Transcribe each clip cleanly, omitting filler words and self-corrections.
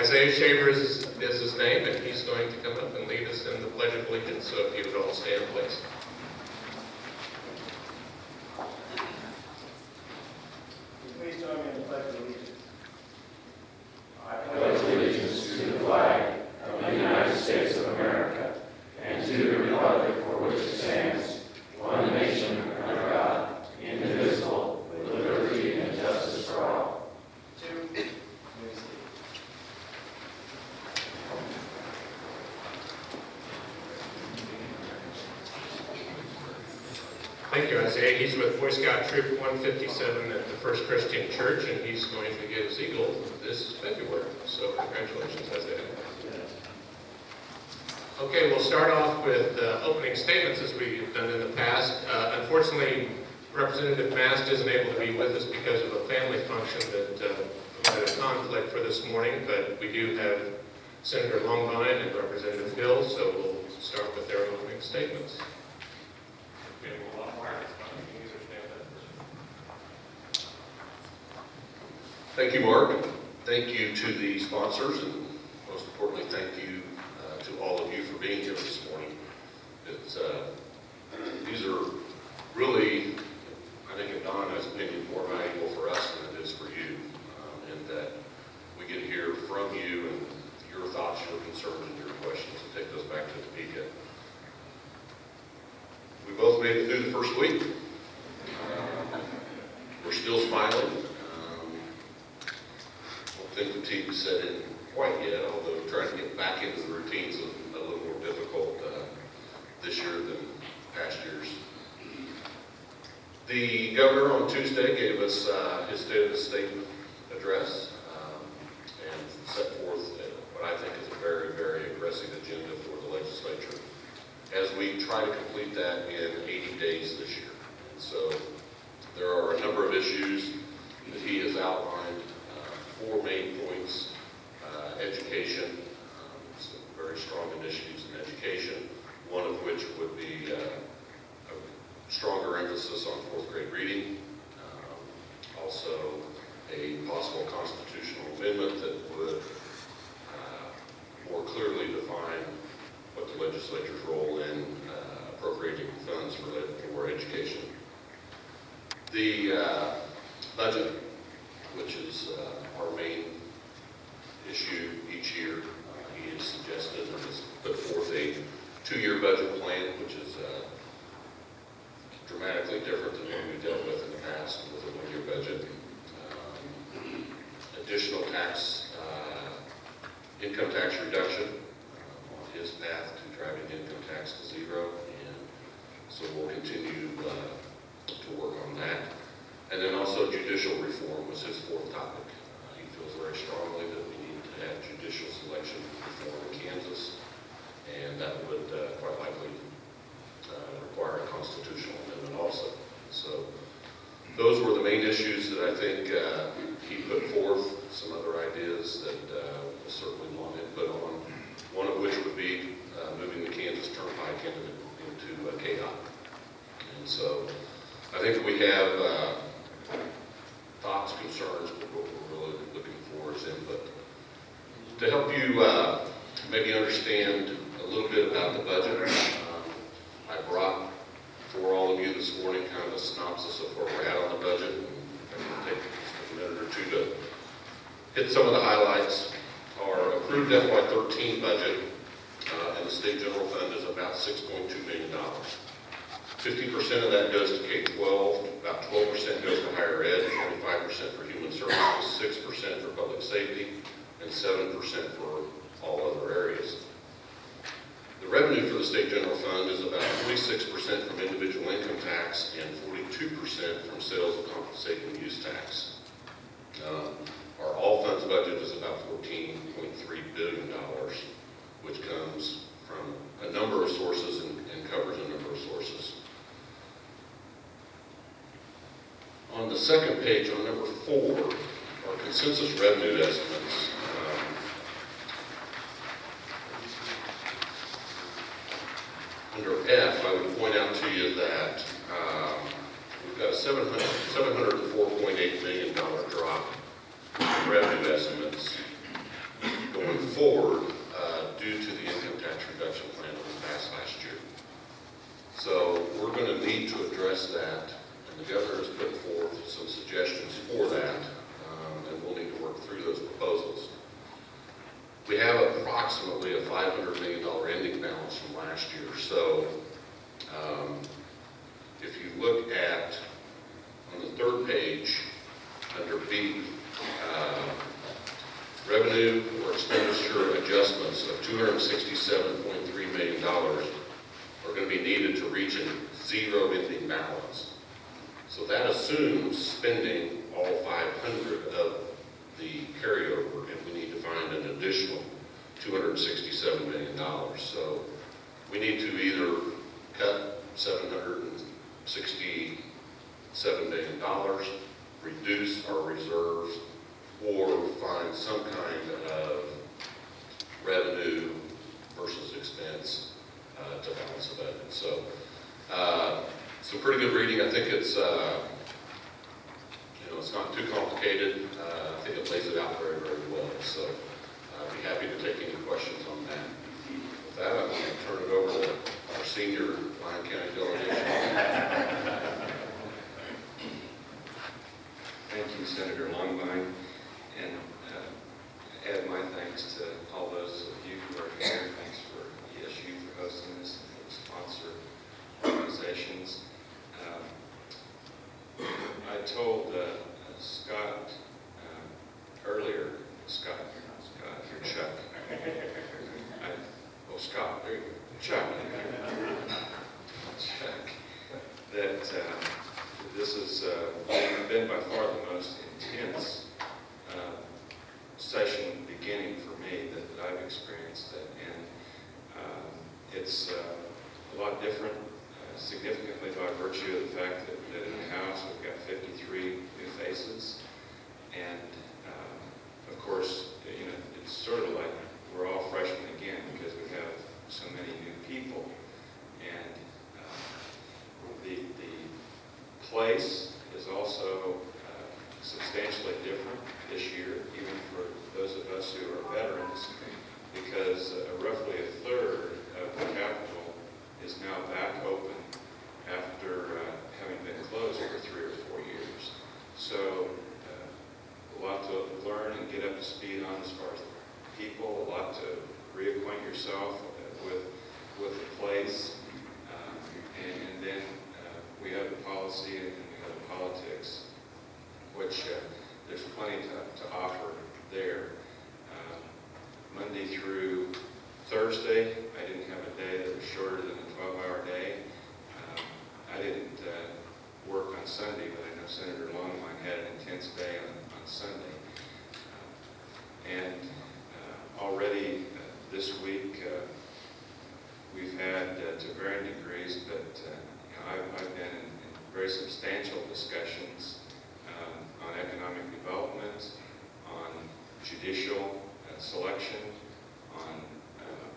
Isaiah Shaver is his name, and he's going to come up and lead us in the Pledge of Allegiance. So if you would all stand, please. Please join me in the Pledge of Allegiance. I pledge allegiance to the flag of the United States of America and to the republic for which it stands, one nation under God, indivisible, with liberty and justice for all. Thank you, Isaiah. He's with Boy Scout Troop 157 at the First Christian Church, and he's going to get his eagle this February. So congratulations, Isaiah. Okay, we'll start off with opening statements as we've done in the past. Unfortunately, Representative Mast isn't able to be with us because of a family function that had a conflict for this morning, but we do have Senator Longbine and Representative Hill, so we'll start with their opening statements. Thank you, Mark. Thank you to the sponsors, and most importantly, thank you to all of you for being here this morning. These are really, I think in Donna's opinion, more valuable for us than it is for you, and that we get to hear from you and your thoughts, your concerns, and your questions, and take those back to Topeka. We both made it through the first week. We're still smiling. I don't think the team set in quite yet, although trying to get back into the routines is a little more difficult this year than past years. The governor on Tuesday gave us his State of the State address and set forth what I think is a very, very aggressive agenda for the legislature as we try to complete that in 80 days this year. And so there are a number of issues that he has outlined. 4 main points: education, some very strong initiatives in education, one of which would be a stronger emphasis on 4th grade reading, also a possible constitutional amendment that would more clearly define what the legislature's role in appropriating funds for education. The budget, which is our main issue each year. He has suggested and has put forth a 2-year budget plan, which is dramatically different than what we dealt with in the past with a 1-year budget. Additional income tax reduction on his path to driving income tax to 0, and so we'll continue to work on that. And then also judicial reform was his 4th topic. He feels very strongly that we need to have judicial selection reform in Kansas, and that would quite likely require a constitutional amendment also. So those were the main issues that I think he put forth. Some other ideas that we'll certainly want input on, one of which would be moving the Kansas Turnpike into KDOT. And so I think we have thoughts, concerns, but what we're really looking for is input. To help you maybe understand a little bit about the budget, I brought for all of you this morning kind of a synopsis of where we're at on the budget. I'm going to take just a minute or two to hit some of the highlights. Our approved FY13 budget in the state general fund is about $6.2 million. 50% of that goes to K-12, about 12% goes to higher ed, 25% for human services, 6% for public safety, and 7% for all other areas. The revenue for the state general fund is about 46% from individual income tax and 42% from sales of compensating use tax. Our all funds budget is about $14.3 billion, which comes from a number of sources and covers a number of sources. On the second page, on number 4, our consensus revenue estimates. Under F, I would point out to you that we've got a $704.8 million drop in revenue estimates going address that, and the governor has put forth some suggestions for that, and we'll need to work through those proposals. We have approximately a $500 million ending balance from last year, so if you look at, on the third page, under B, revenue or expenditure adjustments of $267.3 million are going to be needed to reach a zero ending balance. So that assumes spending all 500 of the carryover, and we need to find an additional $267 million. So we need to either cut $767 million, reduce our reserves, or find some kind of revenue versus expense to balance the budget. So some pretty good reading. I think it's it's not too complicated. I think it lays it out very, very well. So I'd be happy to take any questions on that. With that, I'm going to turn it over to our senior Lyon County delegation. Thank you, Senator Longbine, and add my thanks to all those of you who are here. Thanks for ESU for hosting this and the sponsor organizations. I told Scott earlier, Scott, you're not Scott, you're Chuck. Scott, there you go. Chuck. Chuck, that this has been by far the most intense session beginning for me that I've experienced, and it's a lot different, significantly by virtue of the fact that in the House we've got 53 new faces, and of course, it's sort of like we're all freshmen again because we have so many new people, and the place is also substantially different this year, even for those of us who are veterans, because roughly a third of the Capitol is now back open after having been closed for 3 or 4 years. So a lot to learn and get up to speed on as far as people, a lot to reacquaint yourself with the place, and then we have the policy and we have the politics, which there's plenty to offer there. Monday through Thursday, I didn't have a day that was shorter than a 12-hour day. I didn't work on Sunday, but I know Senator Longbine had an intense day on Sunday. And already this week, we've had, to varying degrees, but I've been in very substantial discussions on economic development, on judicial selection, on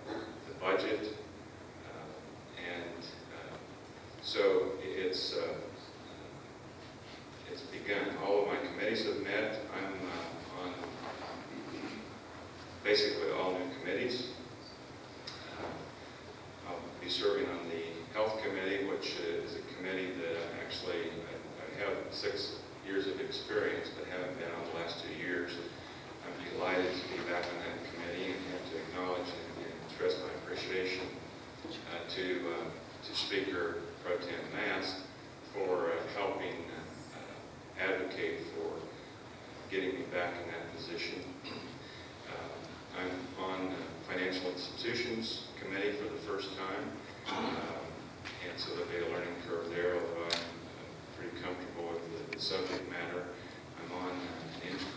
the budget, and so it's begun. All of my committees have met. I'm on basically all new committees. I'll be serving on the Health Committee, which is a committee that I have 6 years of experience, but haven't been on the last 2 years. I'm delighted to be back on that committee and have to acknowledge and express my appreciation to Speaker Pro Tem Mast for helping advocate for getting me back in that position. I'm on the Financial Institutions Committee for the first time, and so there'll be a learning curve there, although I'm pretty comfortable with the subject matter. I'm on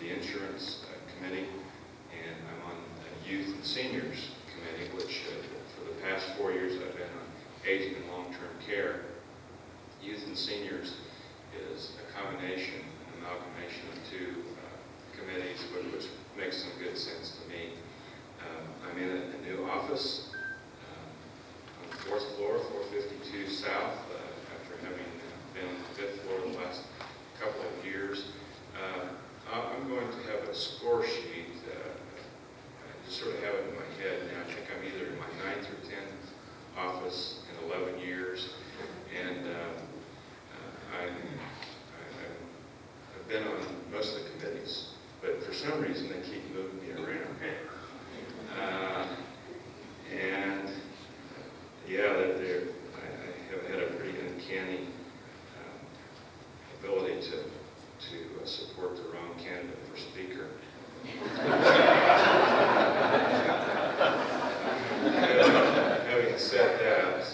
the Insurance Committee, and I'm on the Youth and Seniors Committee, which for the past 4 years I've been on Aging and Long-Term Care. Youth and Seniors is a combination, an amalgamation of 2 committees, which makes some good sense to me. I'm in a new office on the 4th floor, 452 South, after having been on the 5th floor the last couple of years. I'm going to have a score sheet. I just sort of have it in my head now. I think I'm either in my 9th or 10th office in 11 years. And some reason, they keep moving me around. And yeah, I have had a pretty uncanny ability to support the wrong candidate for speaker. Having said that,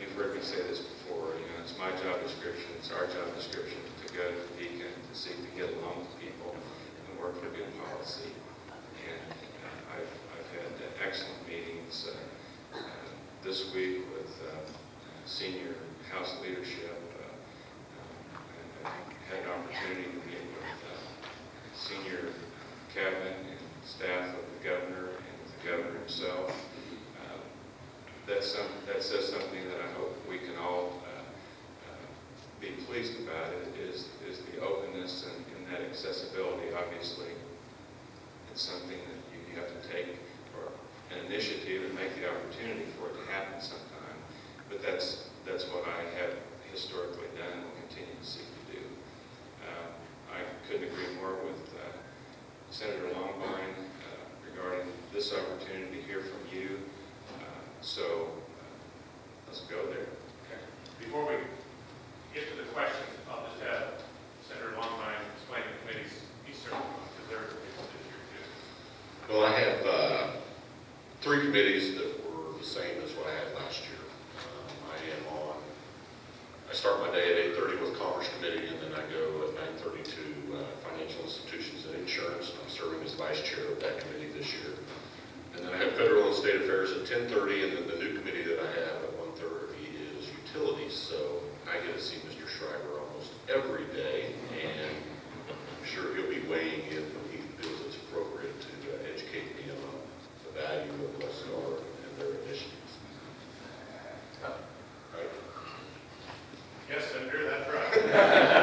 you've heard me say this before, it's my job description, it's our job description to go to the Beacon, to seek to get along with people and work for good policy. And I've had excellent meetings this week with senior House leadership. I had an opportunity to meet with senior cabinet and staff of the governor and with the governor himself. That says something that I hope we can all be pleased about. It is the openness and that accessibility. Obviously, it's something that you have to take or an initiative and make the opportunity for it to happen sometime. But that's what I have historically done and will continue to seek to do. I couldn't agree more with Senator Longbine regarding this opportunity to hear from you. So let's go there. Okay. Before we get to the questions, I'll just have Senator Longbine explain the committee's Eastern, because they're this year too. Well, I have 3 committees that were the same as what I had last year. I start my day at 8:30 with Commerce Committee, and then I go at 9:30 to Financial Institutions and Insurance. I'm serving as Vice Chair of that committee this year. And then I have Federal and State Affairs at 10:30, and then the new committee that I have at 1:30 is Utilities. So I get to see Mr. Schreiber almost every day, and I'm sure he'll be weighing in when he feels it's appropriate to educate me on the value of Sauder and their initiatives. Right? Yes, Senator, that's right.